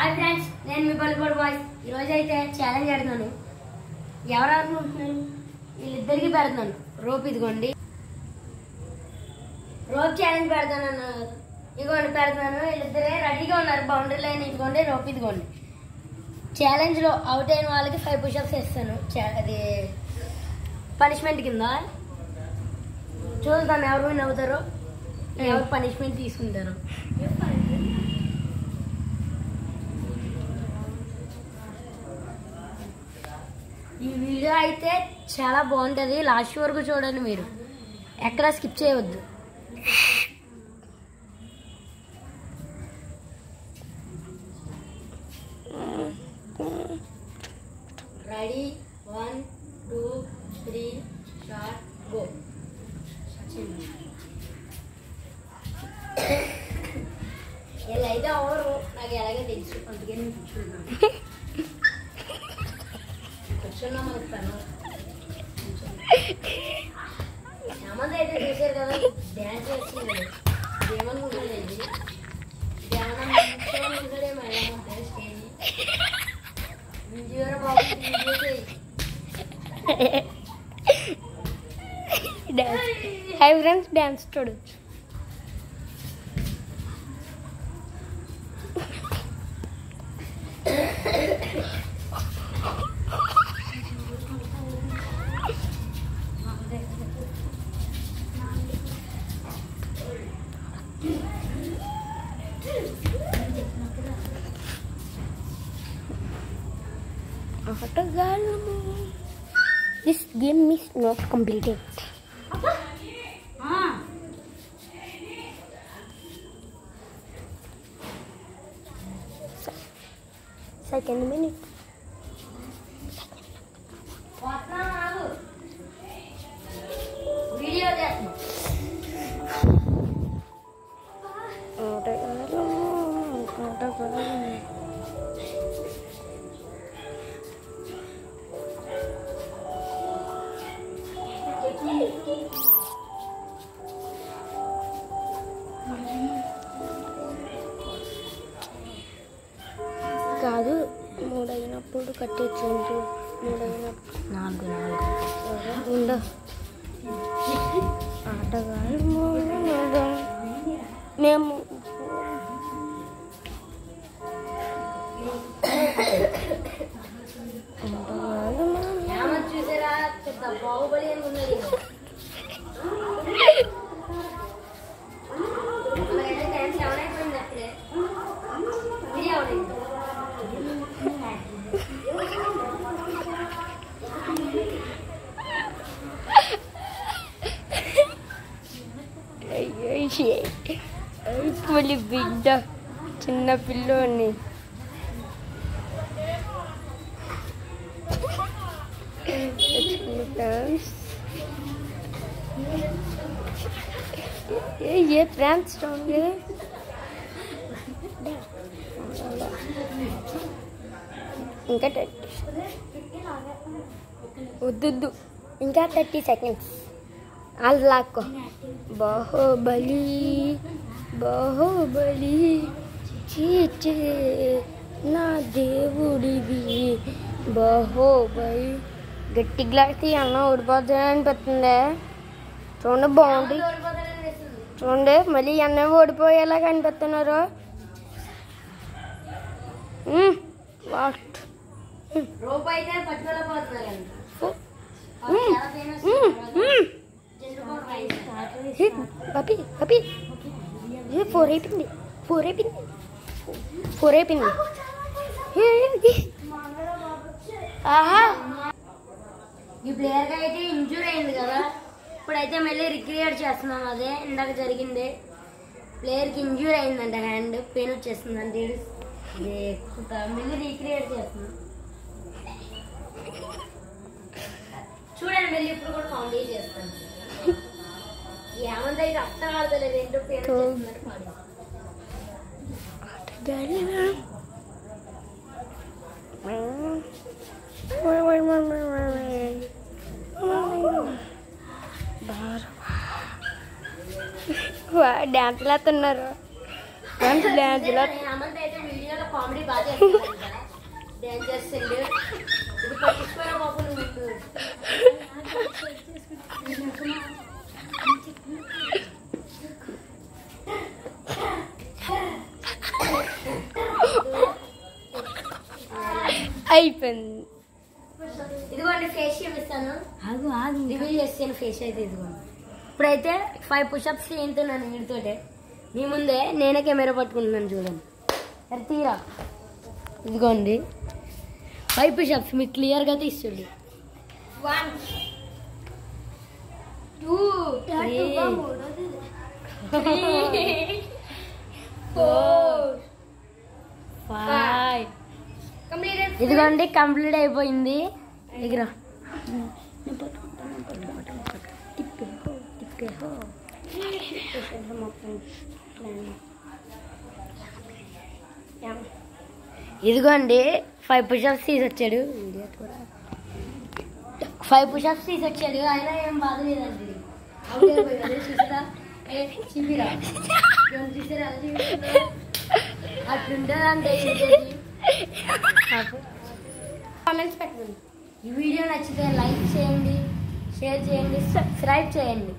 Hi friends, నేను మీ బల్బోడ్ boys. ఈరోజు అయితే ఛాలెంజ్ ఆడుతున్నాను. ఎవరు అనుకుంటున్నాను? వీళ్ళిద్దరికి పెడుతున్నాను రోప్. ఇదిగోండి, రోప్ ఛాలెంజ్ పెడతాను. ఇదిగోండి పెడుతున్నాను. వీళ్ళిద్దరే రెడీగా ఉన్నారు. బౌండరీ లైన్ ఇదిగోండి, రోప్ ఇదిగోండి. ఛాలెంజ్లో అవుట్ అయిన వాళ్ళకి 5 పుషప్స్ ఇస్తాను. అది పనిష్మెంట్ కింద. చూద్దాం ఎవరు విన్ అవుతారో, ఎవరు పనిష్మెంట్ తీసుకుంటారు. ఈ వీడియో అయితే చాలా బాగుంటుంది. లాస్ట్ వరకు చూడండి, మీరు ఎక్కడ స్కిప్ చేయవద్దు. Ready, 1 2 3 start, go. ఇలా అయితే ఎవరు నాకు ఎలాగే తెలుసు, అందుకే నేను కూర్చున్నాను. ఏమంది అయితే చూసారు కదా, డ్యాన్స్ చేస్తుంది. ఏమనుకుంటుంది ధ్యానం ఉంటాడేమో స్టేజ్. విజయవర బాబు హాయ్ ఫ్రెండ్స్, డ్యాన్స్ చూడొచ్చు. This game is not completed. Second minute. Video కాదు, 3 అయినప్పుడు కట్టించు. 3 అయినప్పుడు 4 ఉండ ఆటగాళ్ళు మేము చూసారా, బాహుబలి అని ఉన్నది. టైం 7 అయిపోయింది. అప్పుడే వీడియో అవుతుంది. మళ్ళీ బిడ్డ చిన్న పిల్లోని ఏ ఫ్రెండ్స్ ఇంకా 30 వద్దు, ఇంకా 30 సెకండ్స్. వాళ్ళు లాక్కో. బాహుబలి బాహుబలి చీచే నా దేవుడివి బాహుబలి. గట్టి గ్లాస్ అన్న ఓడిపోతుంది అనిపిస్తుంది. చూడండి, బాగుంది. చూడండి, మళ్ళీ అన్న ఓడిపోయేలా కనిపిస్తున్నారు. వాట్ రోప్ అయితే పట్టుకోలేకపోతున్నారు. పపి 4 అయిపోయింది. 4 అయిపోయింది. ఈ ప్లేయర్ గా అయితే ఇంజూర్ అయింది కదా, ఇప్పుడైతే మళ్ళీ రిక్రియేట్ చేస్తున్నాం. అదే ఇందాక జరిగింది. ప్లేయర్ కి ఇంజూర్ అయిందంట, హ్యాండ్ పెయిన్ వచ్చేస్తుందంటే మళ్ళీ రీక్రియేట్ చేస్తున్నాం. చూడండి, మళ్ళీ ఇప్పుడు కూడా కామెడీ చేస్తాను. ఏమంతా అయితే అర్థం ఆడతలేదు, ఏంటో పేరు చేస్తున్నట్టు పాడు. డాన్స్ లేతున్నారు. డాన్స్ హేమంత్ అయితే వీడియోలో కామెడీ బాగా ఏం చేస్తుండు ఇది పట్టించుకోరా బాబు నువ్వు. అయిపోయింది. ఇదిగోండి ఫేస్ చూపిస్తాను. రివీల్ చేస్తాను ఫేస్ అయితే. ఇదిగోండి ఇప్పుడైతే 5 పుషప్స్ చేయించున్నాను వీడితోటే. మీ ముందే నేనే కెమెరా పట్టుకుంటున్నాను చూడండి. సరే తీరా. ఇదిగోండి 5 పుషప్స్ మీకు క్లియర్గా తీస్తుంది. 1 2 3 4 5. ఇదిగోండి కంప్లీట్ అయిపోయింది. దగ్గర ఇదిగోండి 5 పుషప్స్ తీసొచ్చాడు. 5 పుషప్స్ తీసొచ్చాడు. అయినా ఏం బాధ లేదండి. చూసారా చూపిరా చూసారా అట్లుంటుందంటే. కామెంట్స్ పెట్టండి. ఈ వీడియో నచ్చితే లైక్ చేయండి, షేర్ చేయండి, సబ్స్క్రైబ్ చేయండి.